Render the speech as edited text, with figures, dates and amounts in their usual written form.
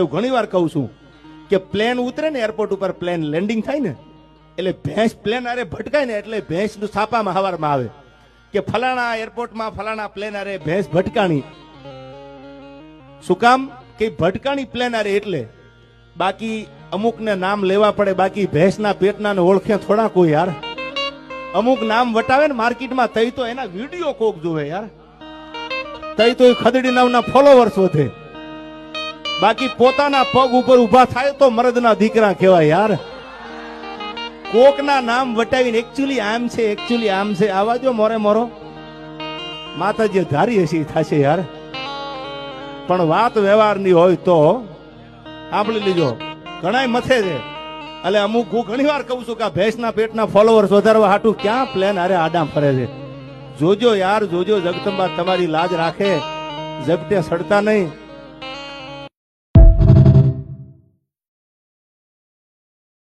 એવું ઘણી વાર કહું છું કે પ્લેન ઉતરે ને એરપોર્ટ ઉપર પ્લેન લેન્ડિંગ થાય ને એટલે ભેંસ પ્લેન આરે ભટકાય ને એટલે ભેંસ નું છાપામાં હવારમાં આવે કે ફલાણા એરપોર્ટમાં ફલાણા પ્લેન આરે ભેંસ ભટકાણી. શું કામ કે ભટકાણી પ્લેન આરે એટલે. બાકી અમુક ને નામ લેવા પડે, બાકી ભેંસના પેટના ને ઓળખે થોડા કોઈ યાર. અમુક નામ વટાવે ને માર્કેટમાં તઈ તો એના વિડીયો કોક જોવે યાર, તઈ તો ખદડી નામના ફોલોવર્સ વધે. બાકી પોતાના પગ ઉપર ઉભા થાય તો મરદના દીકરા કહેવાય યાર. કોકના નામ વટાવીને એકચ્યુઅલી આમ છે, એકચ્યુઅલી આમ છે, આવા જો મોરે મોરો માતાજી ધારી હશે થશે યાર. પણ વાત વ્યવહારની હોય તો સાંભળી લીજો, ઘણા મથે છે. એટલે અમુક હું ઘણી વાર કહું છું કે આ ભેંસના પેટના ફોલોવર્સ વધારવા હાટું ક્યાં પ્લેન આરે આડામ ફરે છે. જોજો યાર, જોજો. જગદંબા તમારી લાજ રાખે, જગતે સડતા નહીં.